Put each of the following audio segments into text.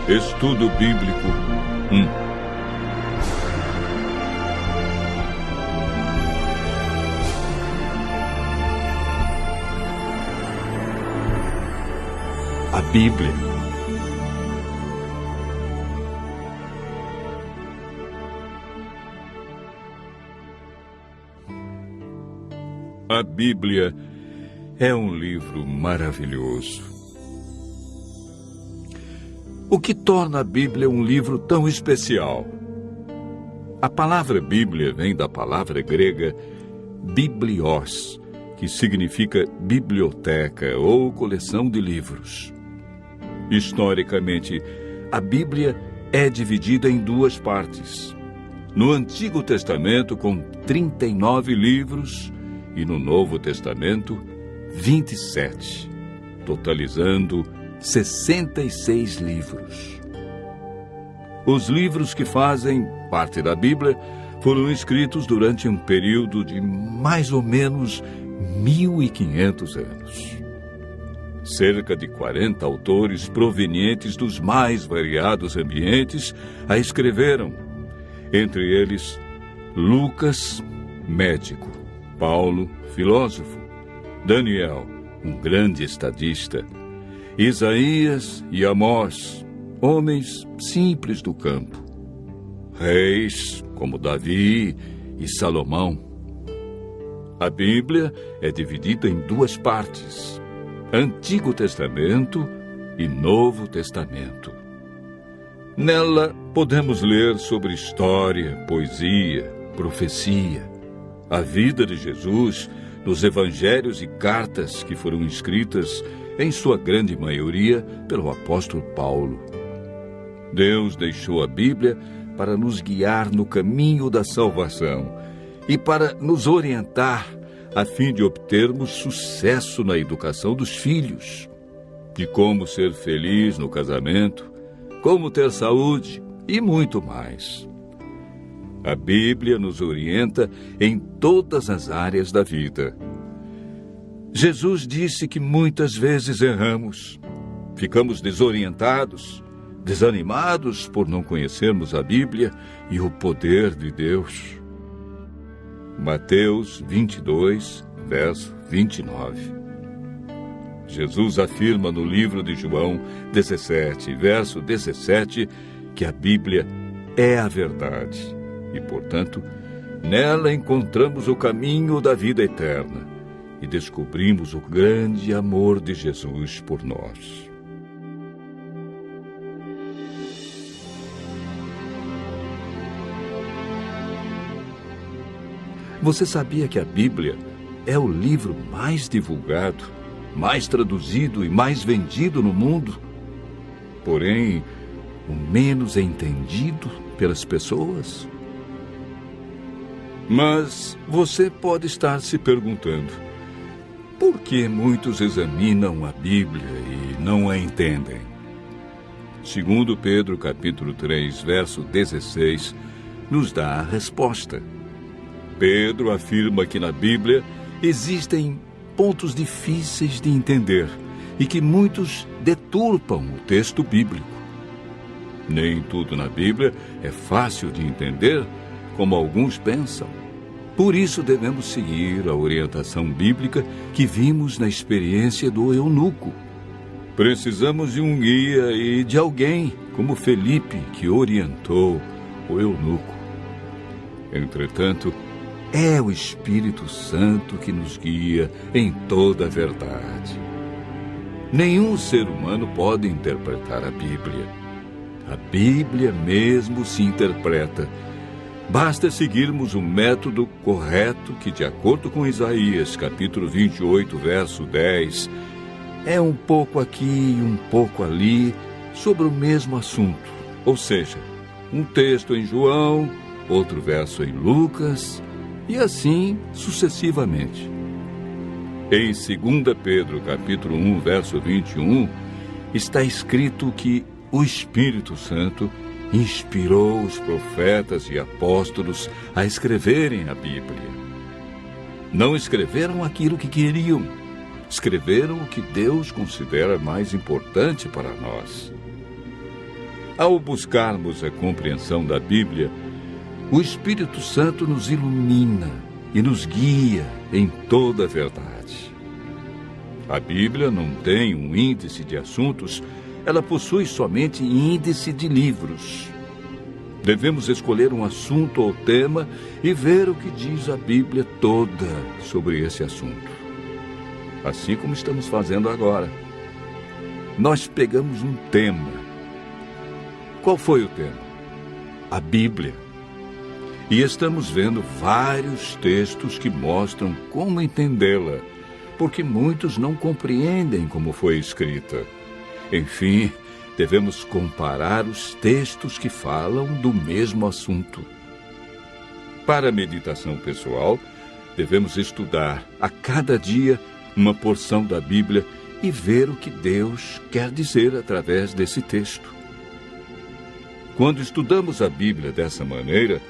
Estudo Bíblico 1. A Bíblia. A Bíblia é um livro maravilhoso. O que torna a Bíblia um livro tão especial? A palavra Bíblia vem da palavra grega biblios, que significa biblioteca ou coleção de livros. Historicamente, a Bíblia é dividida em duas partes. No Antigo Testamento, com 39 livros, e no Novo Testamento, 27, totalizando 66 livros. Os livros que fazem parte da Bíblia foram escritos durante um período de mais ou menos 1.500 anos. Cerca de 40 autores provenientes dos mais variados ambientes a escreveram. Entre eles, Lucas, médico; Paulo, filósofo; Daniel, um grande estadista; Isaías e Amós, homens simples do campo; reis como Davi e Salomão. A Bíblia é dividida em duas partes: Antigo Testamento e Novo Testamento. Nela podemos ler sobre história, poesia, profecia, a vida de Jesus nos evangelhos e cartas que foram escritas, em sua grande maioria, pelo apóstolo Paulo. Deus deixou a Bíblia para nos guiar no caminho da salvação e para nos orientar a fim de obtermos sucesso na educação dos filhos, de como ser feliz no casamento, como ter saúde e muito mais. A Bíblia nos orienta em todas as áreas da vida. Jesus disse que muitas vezes erramos, ficamos desorientados, desanimados por não conhecermos a Bíblia e o poder de Deus. Mateus 22, verso 29. Jesus afirma no livro de João 17, verso 17, que a Bíblia é a verdade e, portanto, nela encontramos o caminho da vida eterna e descobrimos o grande amor de Jesus por nós. Você sabia que a Bíblia é o livro mais divulgado, mais traduzido e mais vendido no mundo? Porém, o menos entendido pelas pessoas? Mas você pode estar se perguntando: por que muitos examinam a Bíblia e não a entendem? Segundo Pedro, capítulo 3, verso 16, nos dá a resposta. Pedro afirma que na Bíblia existem pontos difíceis de entender e que muitos deturpam o texto bíblico. Nem tudo na Bíblia é fácil de entender, como alguns pensam. Por isso devemos seguir a orientação bíblica que vimos na experiência do eunuco. Precisamos de um guia e de alguém como Felipe, que orientou o eunuco. Entretanto, é o Espírito Santo que nos guia em toda a verdade. Nenhum ser humano pode interpretar a Bíblia. A Bíblia mesmo se interpreta. Basta seguirmos o método correto que, de acordo com Isaías, capítulo 28, verso 10, é um pouco aqui e um pouco ali sobre o mesmo assunto. Ou seja, um texto em João, outro verso em Lucas, e assim sucessivamente. Em 2 Pedro, capítulo 1, verso 21, está escrito que o Espírito Santo inspirou os profetas e apóstolos a escreverem a Bíblia. Não escreveram aquilo que queriam, escreveram o que Deus considera mais importante para nós. Ao buscarmos a compreensão da Bíblia, o Espírito Santo nos ilumina e nos guia em toda a verdade. A Bíblia não tem um índice de assuntos, ela possui somente índice de livros. Devemos escolher um assunto ou tema e ver o que diz a Bíblia toda sobre esse assunto. Assim como estamos fazendo agora. Nós pegamos um tema. Qual foi o tema? A Bíblia. E estamos vendo vários textos que mostram como entendê-la, porque muitos não compreendem como foi escrita. Enfim, devemos comparar os textos que falam do mesmo assunto. Para a meditação pessoal, devemos estudar a cada dia uma porção da Bíblia e ver o que Deus quer dizer através desse texto. Quando estudamos a Bíblia dessa maneira,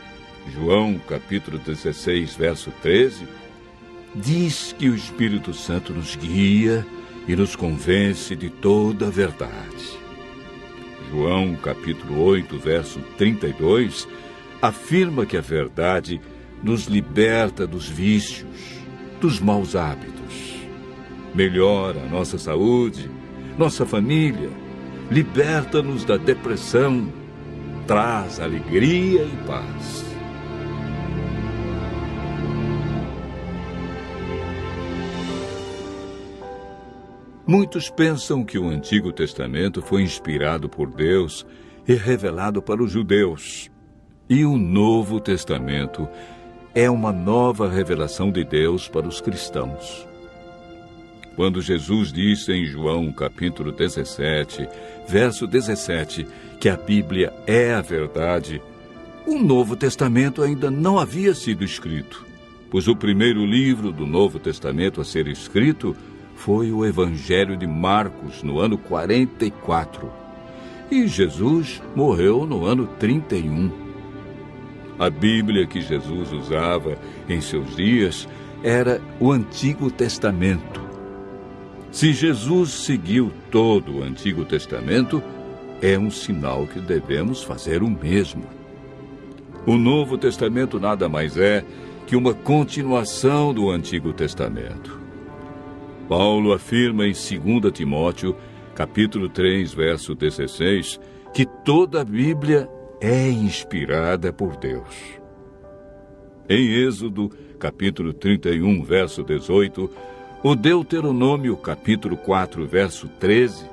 João capítulo 16, verso 13, diz que o Espírito Santo nos guia e nos convence de toda a verdade. João capítulo 8, verso 32, afirma que a verdade nos liberta dos vícios, dos maus hábitos, melhora a nossa saúde, nossa família, liberta-nos da depressão, traz alegria e paz. Muitos pensam que o Antigo Testamento foi inspirado por Deus e revelado para os judeus. E o Novo Testamento é uma nova revelação de Deus para os cristãos. Quando Jesus disse em João capítulo 17, verso 17, que a Bíblia é a verdade, o Novo Testamento ainda não havia sido escrito, pois o primeiro livro do Novo Testamento a ser escrito foi o Evangelho de Marcos, no ano 44. E Jesus morreu no ano 31. A Bíblia que Jesus usava em seus dias era o Antigo Testamento. Se Jesus seguiu todo o Antigo Testamento, é um sinal que devemos fazer o mesmo. O Novo Testamento nada mais é que uma continuação do Antigo Testamento. Paulo afirma em 2 Timóteo, capítulo 3, verso 16, que toda a Bíblia é inspirada por Deus. Em Êxodo, capítulo 31, verso 18, o Deuteronômio, capítulo 4, verso 13,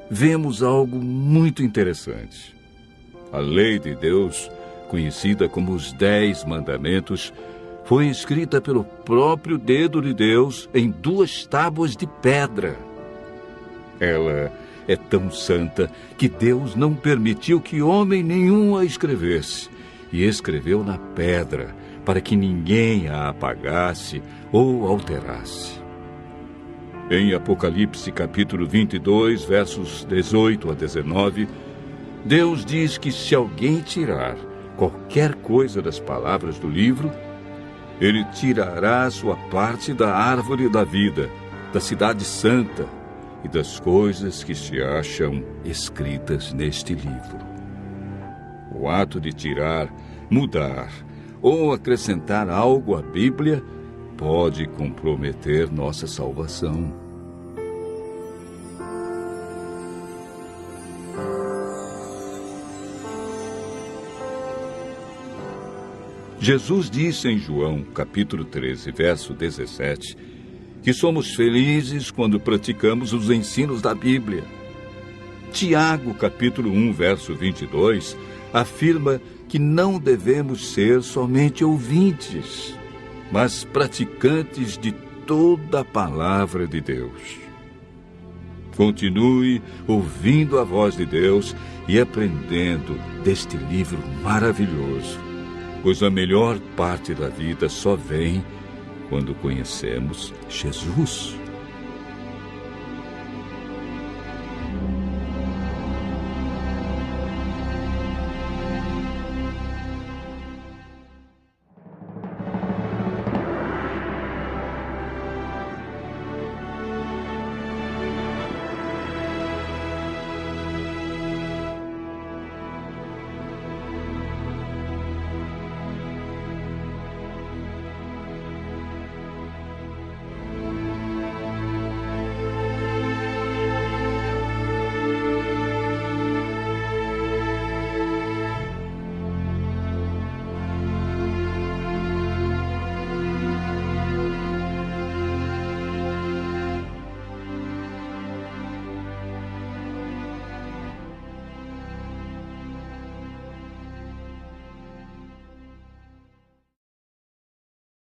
vemos algo muito interessante. A lei de Deus, conhecida como os 10 Mandamentos, foi escrita pelo próprio dedo de Deus em 2 tábuas de pedra. Ela é tão santa que Deus não permitiu que homem nenhum a escrevesse, e escreveu na pedra, para que ninguém a apagasse ou alterasse. Em Apocalipse capítulo 22, versos 18 a 19, Deus diz que se alguém tirar qualquer coisa das palavras do livro, Ele tirará a sua parte da árvore da vida, da cidade santa e das coisas que se acham escritas neste livro. O ato de tirar, mudar ou acrescentar algo à Bíblia pode comprometer nossa salvação. Jesus disse em João, capítulo 13, verso 17, que somos felizes quando praticamos os ensinos da Bíblia. Tiago, capítulo 1, verso 22, afirma que não devemos ser somente ouvintes, mas praticantes de toda a palavra de Deus. Continue ouvindo a voz de Deus e aprendendo deste livro maravilhoso, pois a melhor parte da vida só vem quando conhecemos Jesus.